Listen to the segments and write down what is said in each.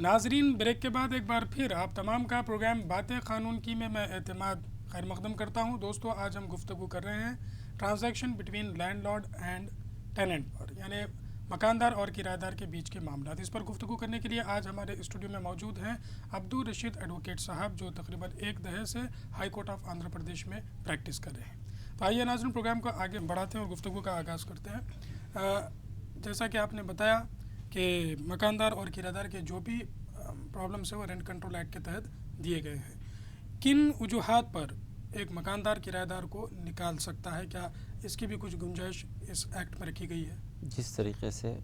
नाजरीन, ब्रेक के बाद एक बार फिर आप तमाम का प्रोग्राम बातें क़ानून की में मैं एतमाद खैर मकदम करता हूँ। दोस्तों, आज हम गुफ्तगू कर रहे हैं transaction between landlord and tenant पर, यानी मकानदार और किराएदार के बीच के मामला। इस पर गुफ्तगू करने के लिए आज हमारे स्टूडियो में मौजूद हैं अब्दुल रशीद एडवोकेट साहब, जो तकरीबन एक दहाई से high court of Andhra Pradesh में प्रैक्टिस कर रहे हैं। तो आइए नाज़रीन, प्रोग्राम को आगे बढ़ाते हैं और गुफ्तगू का आगाज़ करते हैं। जैसा कि आपने बताया कि मकानदार और किराएदार के जो भी प्रॉब्लम्स है वो रेंट कंट्रोल एक्ट के तहत दिए गए हैं। किन वजूहात पर एक मकानदार किराएदार को निकाल सकता है, क्या इसकी भी कुछ गुंजाइश इस एक्ट में रखी गई है? जिस तरीके से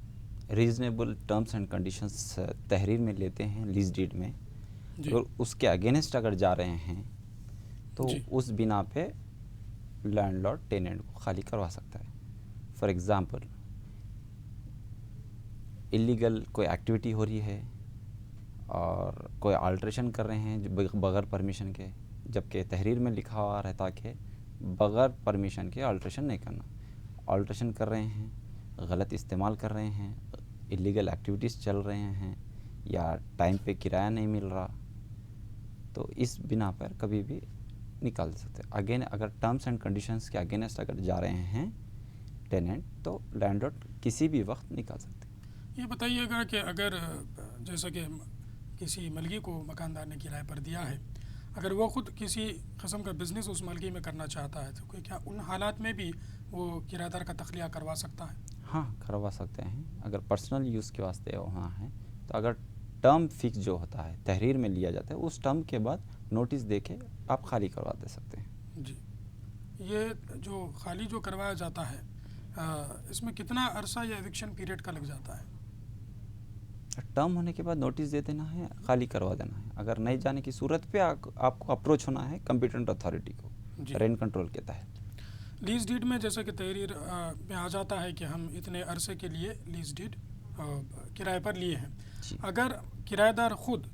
रीज़नेबल टर्म्स एंड कंडीशंस तहरीर में लेते हैं लीज डीड में, और उसके अगेंस्ट अगर जा रहे हैं तो उस बिना पे लैंडलॉर्ड टेनेंट को खाली करवा सकता है। फॉर एग्ज़ाम्पल, इलीगल कोई एक्टिविटी हो रही है और कोई अल्ट्रेशन कर रहे हैं जो बगैर परमिशन के, जबकि तहरीर में लिखा हुआ रहता कि बगैर परमिशन के अल्ट्रेशन नहीं करना। अल्ट्रेशन कर रहे हैं, गलत इस्तेमाल कर रहे हैं, इलीगल एक्टिविटीज़ चल रहे हैं या टाइम पे किराया नहीं मिल रहा, तो इस बिना पर कभी भी निकाल सकते हैं। अगेन अगर टर्म्स एंड कंडीशंस के अगेंस्ट अगर जा रहे हैं टेनेंट, तो लैंडलॉर्ड किसी भी वक्त निकाल सकते हैं। ये बताइएगा कि अगर जैसा कि किसी मलगी को मकानदार ने किराए पर दिया है, अगर वो ख़ुद किसी किस्म का बिज़नेस उस मलगी में करना चाहता है, तो क्या उन हालात में भी वो किराएदार का तख्लिया करवा सकता है? हाँ, करवा सकते हैं। अगर पर्सनल यूज़ के वास्ते वहाँ है तो अगर टर्म फिक्स जो होता है तहरीर में लिया जाता है, उस टर्म के बाद नोटिस दे के आप खाली करवा दे सकते हैं। जी, ये जो खाली जो करवाया जाता है, इसमें कितना अरसा या एविक्शन पीरियड का लग जाता है? टर्म होने के बाद नोटिस दे देना है, खाली करवा देना है। अगर नहीं जाने की सूरत पे आपको अप्रोच होना है कंपिटेंट अथॉरिटी को रेंट कंट्रोल के तहत। लीज डीड में जैसे कि तहरीर में आ जाता है कि हम इतने अरसे के लिए लीज डीड किराए पर लिए हैं। अगर किराएदार खुद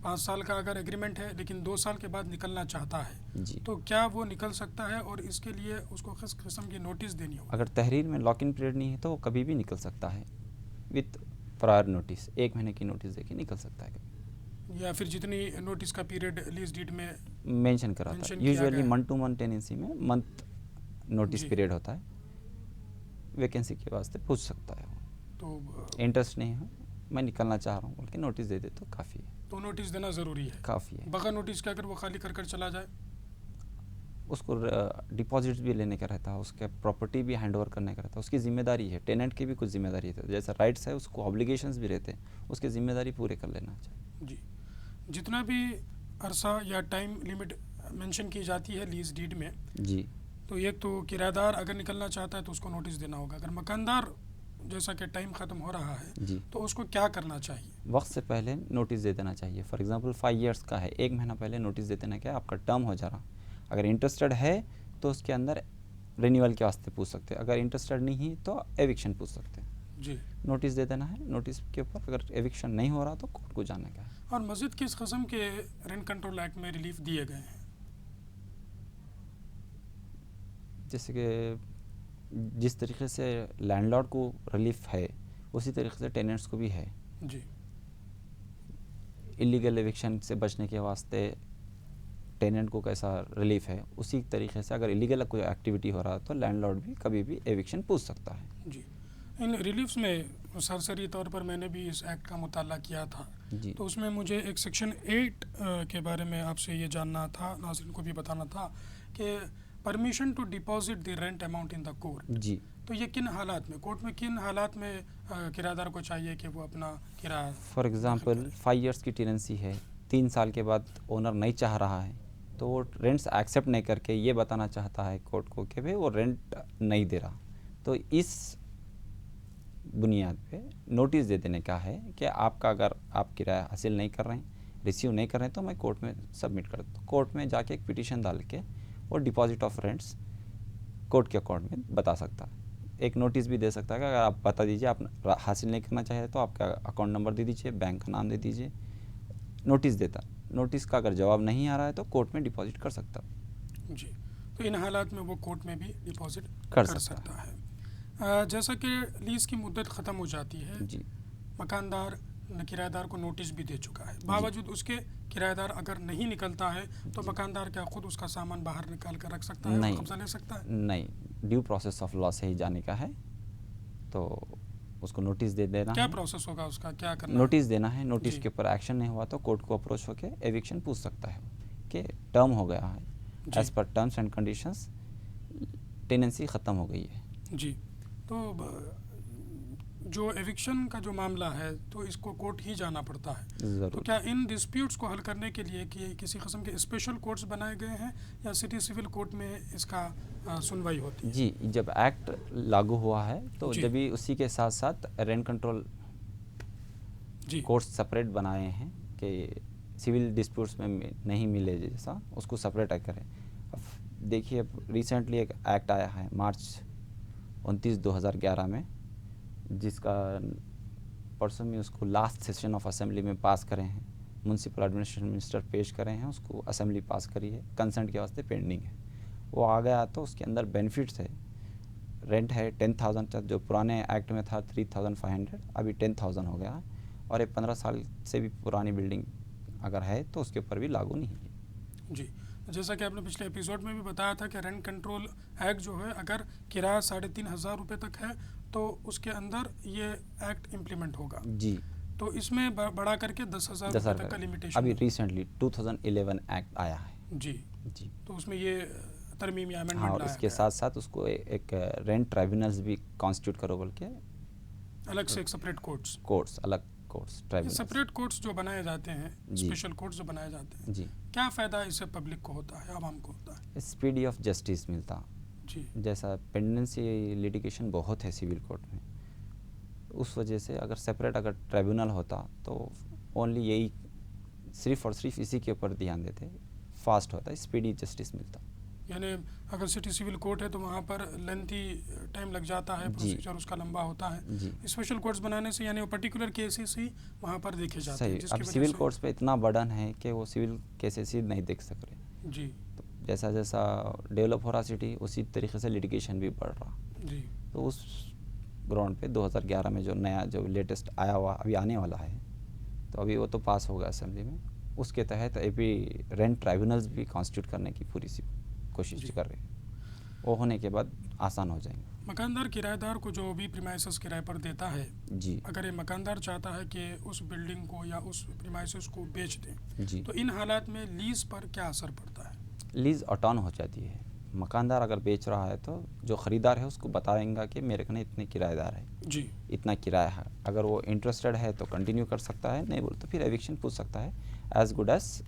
5 साल का अगर एग्रीमेंट है लेकिन 2 साल के बाद निकलना चाहता है, तो क्या वो निकल सकता है और इसके लिए उसको किस किस्म की नोटिस देनी होगी? अगर तहरीर में लॉक इन पीरियड नहीं है तो वो कभी भी निकल सकता है विथ प्रायर नोटिस। 1 महीने की नोटिस देके निकल सकता है कभी, या फिर जितनी नोटिस का पीरियड लीज डीड में मेंशन करा था। Usually month two month tenancy में मंथ नोटिस पीरियड होता है। वैकेंसी के वास्ते पूछ सकता है वो, तो इंटरेस्ट नहीं हो, मैं निकलना चाह रहा हूँ बोल के नोटिस दे दे तो काफ़ी है। तो नोटिस देना ज़रूरी है? काफ़ी है। बगैर नोटिस के अगर वो खाली कर कर चला जाए, उसको डिपॉजिट्स भी लेने का रहता है, उसके प्रॉपर्टी भी हैंड ओवर करने का रहता है, उसकी जिम्मेदारी है। टेनेंट की भी कुछ जिम्मेदारी है, जैसा राइट्स है उसको ऑब्लिगेशंस भी रहते हैं, उसकी जिम्मेदारी पूरे कर लेना चाहिए। जी, जितना भी अरसा या टाइम लिमिट मेंशन की जाती है लीज डीड में, जी, तो एक तो किराएदार अगर निकलना चाहता है तो उसको नोटिस देना होगा। अगर मकानदार जैसा कि टाइम ख़त्म हो रहा है जी, तो उसको क्या करना चाहिए? वक्त से पहले नोटिस दे देना चाहिए। फॉर एग्जांपल 5 इयर्स का है, 1 महीना पहले नोटिस दे देना, क्या आपका टर्म हो जा रहा। अगर इंटरेस्टेड है तो उसके अंदर रिन्यूअल के वास्ते पूछ सकते हैं, अगर इंटरेस्टेड नहीं है तो एविक्शन पूछ सकते हैं। जी, नोटिस दे देना है। नोटिस के ऊपर अगर एविक्शन नहीं हो रहा तो कोर्ट को जाने का है। और मज़ीद किस किस्म के रेंट कंट्रोल एक्ट में रिलीफ दिए गए हैं? जैसे कि जिस तरीके से लैंडलॉर्ड को रिलीफ है उसी तरीके से टेनेंट्स को भी है। जी, इलीगल एविक्शन से बचने के वास्ते टेनेंट को कैसा रिलीफ है, उसी तरीके से अगर इलीगल कोई एक्टिविटी हो रहा है तो लैंडलॉर्ड भी कभी भी एविक्शन पूछ सकता है। जी, इन रिलीफ्स में सरसरी तौर पर मैंने भी इस एक्ट का मुताला किया था, तो उसमें मुझे एक सेक्शन 8 के बारे में आपसे ये जानना था, नाज़रीन को भी बताना था कि permission to deposit the rent amount in the court. जी, तो ये किन हालात में, कोर्ट में किन हालात में किराएदार को चाहिए कि वो अपना किराया? फॉर एग्जांपल 5 इयर्स की टेनेंसी है, 3 साल के बाद ओनर नहीं चाह रहा है तो वो रेंट्स एक्सेप्ट नहीं करके ये बताना चाहता है कोर्ट को कि भाई वो रेंट नहीं दे रहा, तो इस बुनियाद पे नोटिस दे देने का है कि आपका अगर आप किराया हासिल नहीं कर रहे हैं, रिसीव नहीं कर रहे हैं, तो मैं कोर्ट में सबमिट कर दूँ। कोर्ट में जाके एक पिटीशन डाल के वो डिपॉजिट ऑफ रेंट्स कोर्ट के अकाउंट में बता सकता है। एक नोटिस भी दे सकता है कि अगर आप बता दीजिए आप हासिल नहीं करना चाहिए तो आपका अकाउंट नंबर दे दीजिए, बैंक का नाम दे दीजिए। नोटिस देता, नोटिस का अगर जवाब नहीं आ रहा है तो कोर्ट में डिपॉजिट कर सकता। जी, तो इन हालात में वो कोर्ट में भी डिपॉजिट कर सकता है। जैसा कि लीज़ की मुद्दत ख़त्म हो जाती है, जी, मकानदार किराएदार को नोटिस भी दे चुका है, बावजूद उसके किराएदार अगर नहीं निकलता है तो मकानदार क्या खुद उसका सामान बाहर निकाल कर रख सकता है और नहीं कब्जा ले सकता है? नहीं, ड्यू प्रोसेस ऑफ लॉ से ही जाने का है, तो उसको नोटिस दे देना क्या है। प्रोसेस होगा उसका, क्या करना नोटिस देना है, नोटिस जी। के ऊपर एक्शन नहीं हुआ तो कोर्ट को अप्रोच होकर एविक्शन पूछ सकता है कि टर्म हो गया है, जी। As per terms and conditions tenancy ख़त्म हो गई है। जी। तो जो एविक्शन का जो मामला है तो इसको कोर्ट ही जाना पड़ता है, तो ज़रूर। क्या इन डिस्प्यूट्स को हल करने के लिए कि किसी किस्म के स्पेशल कोर्ट्स बनाए गए हैं या सिटी सिविल कोर्ट में इसका सुनवाई होती है? जी, जब एक्ट लागू हुआ है तो जी। जब भी उसी के साथ साथ रेंट कंट्रोल जी। कोर्ट्स सेपरेट बनाए हैं कि सिविल डिस्प्यूट्स में नहीं मिले जैसा उसको सेपरेट करें। अब देखिए, रिसेंटली एक एक्ट आया है मार्च 29, 2011 में, जिसका परसों में उसको लास्ट सेशन ऑफ असेंबली में पास करें हैं, म्यूनसिपल एडमिनिस्ट्रेशन मिनिस्टर पेश करें हैं, उसको असेंबली पास करी है, कंसेंट के वास्ते पेंडिंग है। वो आ गया तो उसके अंदर बेनिफिट्स है, रेंट है 10,000, जो पुराने एक्ट में था 3,500, अभी 10,000 हो गया है, और ये 15 साल से भी पुरानी बिल्डिंग अगर है तो उसके ऊपर भी लागू नहीं है। जी, जैसा कि आपने पिछले एपिसोड में भी बताया था कि रेंट कंट्रोल एक्ट जो है अगर किराया 3,500 रुपये तक है तो उसके अंदर ये एक्ट इम्प्लीमेंट होगा। जी, तो इसमें बढ़ा करके 10,000 रुपये तक का लिमिटेशन अभी रिसेंटली 2011 एक्ट आया है। जी। जी, तो उसमें ये तरमीम या हाँ, अमेंडमेंट और लाया इसके गया। साथ साथ उसको एक रेंट ट्राइब्यूनल्स भी कॉन्स्टिट्यूट करो बोल के, अलग से एक सेपरेट कोर्ट्स, कोर्ट्स, अलग कोर्ट्स, ये ट्राइब्यूनल्स। सेपरेट कोर्ट्स जो बनाए जाते हैं, जी। स्पेशल कोर्ट्स जो बनाए जाते हैं, जी, क्या फ़ायदा इससे पब्लिक को होता है, आवाम को होता है? स्पीडी ऑफ जस्टिस मिलता। जी। जैसा पेंडेंसी लिटिगेशन बहुत है सिविल कोर्ट में, उस वजह से अगर सेपरेट अगर ट्राइब्यूनल होता तो ओनली यही सिर्फ और सिर्फ इसी के ऊपर ध्यान देते, फास्ट होता, स्पीडी जस्टिस मिलता। यानी अगर सिटी सिविल कोर्ट है तो वहाँ पर लेंथी टाइम लग जाता है, जी। प्रोसीजर उसका लंबा होता है। जी, स्पेशल कोर्ट्स बनाने से यानी वो पर्टिकुलर केसेस ही वहाँ पर देखे जाते सही। हैं, जिसकी अब वजह सिविल से कोर्ट्स पे इतना बर्डन है कि वो सिविल केसेस ही नहीं देख सक रहे। जी। तो जैसा जैसा डेवलप हो रहा सिटी, उसी तरीके से लिटिगेशन भी बढ़ रहा। जी। तो उस ग्राउंड पे 2011 में जो नया जो लेटेस्ट आया हुआ अभी आने वाला है, तो अभी वो तो पास होगा असेंबली में, उसके तहत अभी रेंट ट्राइब्यूनल्स भी कॉन्स्टिट्यूट करने की पूरी सी कोशिश जी। कर रहे हैं। वो होने के बाद आसान हो जाएंगे। मकानदार किराएदार को जो भी प्रीमाइसेस किराए पर देता है, जी, अगर ये मकानदार चाहता है कि उस बिल्डिंग को या उस प्रीमाइसेस को बेच दें, जी। तो इन हालात में लीज पर क्या असर पड़ता है? लीज ऑटोन हो जाती है। मकानदार अगर बेच रहा है तो जो ख़रीदार है उसको बताएंगा कि मेरे कने इतने किराएदार है, जी। इतना किराया है। अगर वो इंटरेस्टेड है तो कंटिन्यू कर सकता है, नहीं बोल तो फिर एविक्शन पूछ सकता है, एज गुड एज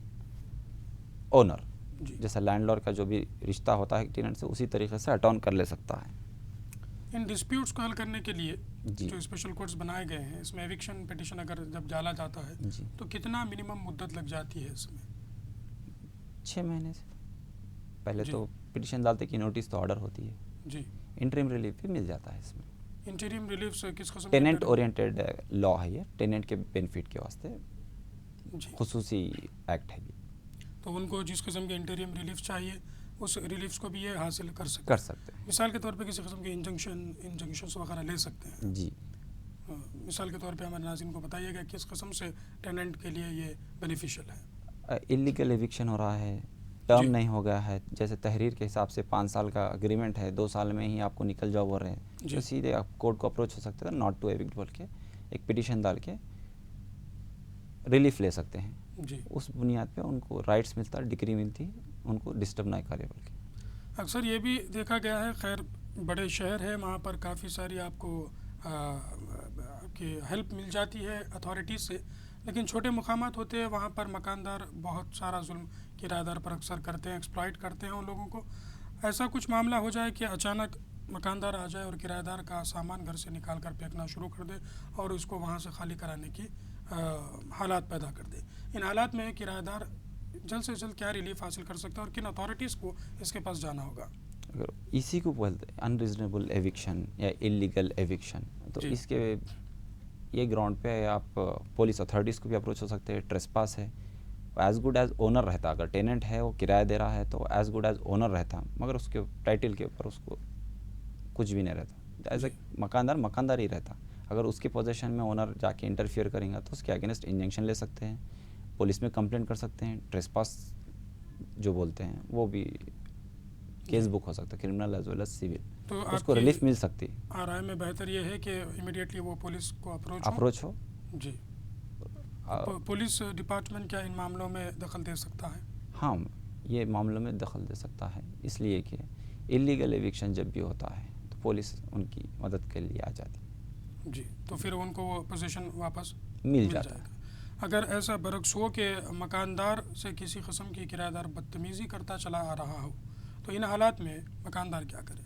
ओनर। जी। जैसा लैंडलॉर्ड का जो भी रिश्ता होता है टेनेंट से, उसी तरीके से अटॉन कर ले सकता है। इन डिस्प्यूट्स को हल करने के लिए जी। जो स्पेशल कोर्ट्स बनाए गए हैं, इसमें एविक्शन पिटिशन अगर जब डाला जाता है जी, तो कितना मिनिमम मुद्दत लग जाती है इसमें? 6 महीने से पहले जी। तो पिटिशन डालते कि नोटिस तो ऑर्डर होती है, जी। इंटरिम रिलीफ भी मिल जाता है इसमें। इंटीरियम रिलीफ से किस किस्म टेनेंट ओरिएंटेड लॉ है ये, टेनेंट के बेनिफिट के वास्ते जी। खुसूसी एक्ट है ये। तो उनको जिस किस्म के इंटीरियम रिलीफ चाहिए उस रिलीफ्स को भी ये हासिल कर सकते हैं। मिसाल के तौर पे किसी किस्म के इंजंक्शंस वगैरह ले सकते हैं। जी, मिसाल के तौर पे हमारे नाज़रीन को बताइएगा किस किस्म से टेनेंट के लिए ये बेनिफिशियल है। इलीगल एविक्शन हो रहा है, टर्म जी। नहीं हो गया है, जैसे तहरीर के हिसाब से 5 साल का अग्रीमेंट है, 2 साल में ही आपको निकल जाओ बोल रहे हैं, जी। तो सीधे आप कोर्ट को अप्रोच हो सकते हैं, नॉट टू एविक्ट बोल के एक पिटिशन डाल के रिलीफ ले सकते हैं। जी। उस बुनियाद पे उनको राइट्स मिलता, डिग्री मिलती, उनको डिस्टर्ब ना करे बोल के। अक्सर ये भी देखा गया है, खैर बड़े शहर है वहाँ पर काफ़ी सारी आपको की हेल्प मिल जाती है अथॉरिटीज़ से, लेकिन छोटे मुकामात होते हैं वहाँ पर मकानदार बहुत सारा जुल्म किराएदार पर अक्सर करते हैं, एक्सप्लॉइट करते हैं उन लोगों को। ऐसा कुछ मामला हो जाए कि अचानक मकानदार आ जाए और किराएदार का सामान घर से निकाल कर फेंकना शुरू कर दे और उसको वहाँ से खाली कराने की हालात पैदा कर दे। इन हालात में किराएदार जल्द से जल्द क्या रिलीफ हासिल कर सकता है और किन अथॉरिटीज़ को इसके पास जाना होगा? अगर इसी को बोलते हैं अनरीजनेबल एविक्शन या इलीगल एविक्शन, तो जी। इसके ये ग्राउंड पे आप पुलिस अथॉरिटीज़ को भी अप्रोच हो सकते हैं। ट्रेसपास है, एज गुड एज ओनर रहता, अगर टेनेंट है वो किराया दे रहा है तो एज गुड एज ओनर रहता, मगर उसके टाइटल के ऊपर उसको कुछ भी नहीं रहता, एज ए मकानदार ही रहता। अगर उसके पोजीशन में ओनर जाके इंटरफियर करेंगे तो उसके अगेंस्ट इंजंक्शन ले सकते हैं, पुलिस में कंप्लेंट कर सकते हैं, ट्रेसपास जो बोलते हैं वो भी केस बुक हो सकता है, criminal as well as civil, तो उसको रिलीफ मिल सकती है। राय में बेहतर ये है कि इमीडिएटली वो पुलिस को अप्रोच हो। जी। पुलिस डिपार्टमेंट क्या इन मामलों में दखल दे सकता है? हाँ, ये मामलों में दखल दे सकता है, इसलिए कि इलीगल एविक्शन जब भी होता है तो पुलिस उनकी मदद के लिए आ जाती है। जी, तो फिर उनको वो पोजीशन वापस मिल जाता है। अगर ऐसा बरक्स हो कि मकानदार से किसी किस्म की किराएदार बदतमीज़ी करता चला आ रहा हो, तो इन हालात में मकानदार क्या करे?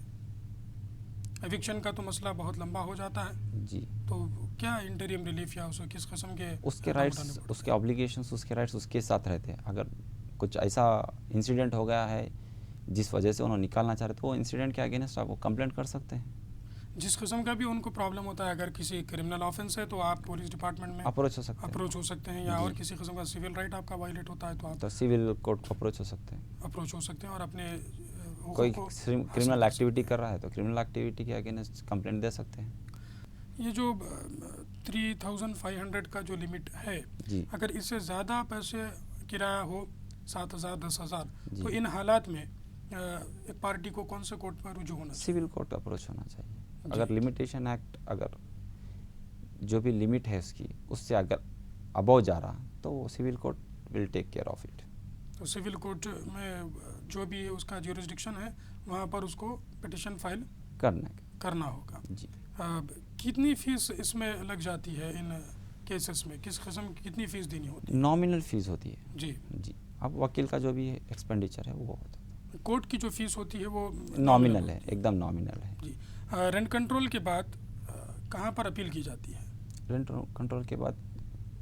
एविक्शन का तो मसला बहुत लंबा हो जाता है जी, तो क्या इंटरियम रिलीफ या उसे किस किस्म के उसके राइट्स, उसके ऑब्लिगेशंस, उसके राइट्स उसके साथ रहते हैं। अगर कुछ ऐसा इंसिडेंट हो गया है जिस वजह से उन्होंने निकालना चाह रहे तो वो इंसिडेंट के अगेंस्ट आप वो कंप्लेंट कर सकते हैं। जिस किस्म का भी उनको प्रॉब्लम होता है, अगर किसी क्रिमिनल ऑफेंस है तो आप पुलिस डिपार्टमेंट में अप्रोच हो सकते हैं, अप्रोच हो सकते हैं, या और किसी किस्म का सिविल राइट आपका वायलेट होता है तो आप तो सिविल कोर्ट को अप्रोच हो सकते हैं। अप्रोच हो सकते हैं और अपने कोई क्रिमिनल एक्टिविटी कर रहा है तो क्रिमिनल एक्टिविटी के अगेंस्ट कंप्लेंट दे सकते हैं। ये जो 3500 का जो लिमिट है, जी, अगर इससे ज़्यादा पैसे किराया हो 7000 10,000 जी। तो इन हालात में एक पार्टी को कौन से कोर्ट में रुजू होना चाहिए? सिविल कोर्ट अप्रोच होना चाहिए। अगर लिमिटेशन एक्ट, अगर जो भी लिमिट है उसकी, उससे अगर अबव जा रहा तो वो civil court will take care of it. तो सिविल कोर्ट में जो भी उसका ज्यूरिसडिक्शन है वहाँ पर उसको पिटिशन फाइल करना होगा। जी, कितनी फीस इसमें लग जाती है इन केसेस में? किस किस्म की कितनी फीस देनी होती है? नॉमिनल फीस होती है। जी जी, अब वकील का जो भी एक्सपेंडिचर है वो होता है। कोर्ट की जो फीस होती है वो नॉमिनल है, एकदम नॉमिनल है। जी। रेंट कंट्रोल के बाद कहाँ पर अपील की जाती है? रेंट कंट्रोल के बाद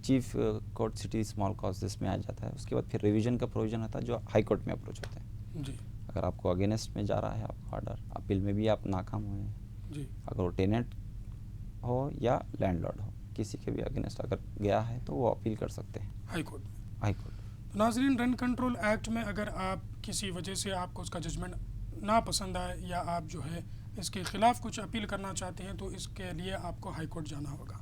chief court city small causes में आ जाता है। उसके बाद फिर रिवीजन का प्रोविजन होता है जो हाई कोर्ट में अप्रोच होता है। जी अगर आपको अगेंस्ट में जा रहा है आपका ऑर्डर, अपील में भी आप नाकाम हुए हैं, जी। अगर वो टेनेंट हो या लैंडलॉर्ड हो, किसी के भी अगेंस्ट अगर गया है तो वो अपील कर सकते हैं हाई कोर्ट में। High court. नाजरीन, रेंट कंट्रोल एक्ट में अगर आप किसी वजह से आपको उसका जजमेंट ना पसंद आए या आप जो है इसके ख़िलाफ़ कुछ अपील करना चाहते हैं तो इसके लिए आपको हाई कोर्ट जाना होगा।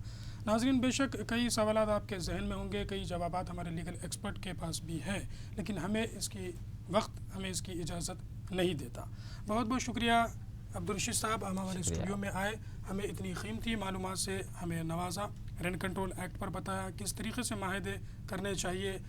नाजरीन, बेशक कई सवालात आपके जहन में होंगे, कई जवाबात हमारे लीगल एक्सपर्ट के पास भी हैं, लेकिन हमें इसकी इजाज़त नहीं देता। बहुत बहुत शुक्रिया अब्दुल रशीद साहब, हमारे स्टूडियो में आए, हमें इतनी कीमती मालूमात से हमें नवाजा, रेंट कंट्रोल एक्ट पर बताया, किस तरीके से माहदे करने चाहिए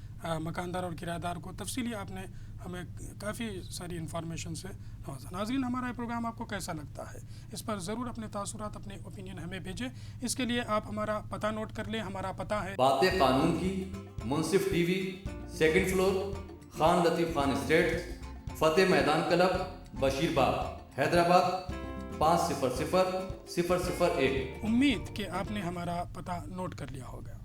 मकानदार और किराएदार को। तफसीली आपने हमें काफ़ी सारी इन्फॉर्मेशन से नवाजा। नाज़रीन, हमारा ये प्रोग्राम आपको कैसा लगता है? इस पर ज़रूर अपने तासुरात, अपने ओपिनियन हमें भेजें। इसके लिए आप हमारा पता नोट कर लें। हमारा पता है बातें कानून की, मुंसिफ टीवी, 2nd फ्लोर, खान लतीफ़ खान एस्टेट, फतेह मैदान क्लब, बशीरबाग, हैदराबाद 500001। उम्मीद कि आपने हमारा पता नोट कर लिया होगा,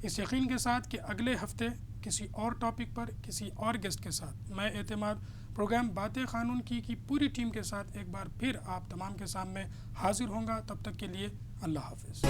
इस यकीन के साथ कि अगले हफ्ते किसी और टॉपिक पर किसी और गेस्ट के साथ मैं एतमाद प्रोग्राम बातें कानून की पूरी टीम के साथ एक बार फिर आप तमाम के सामने हाजिर होंगे। तब तक के लिए अल्लाह हाफ़िज़।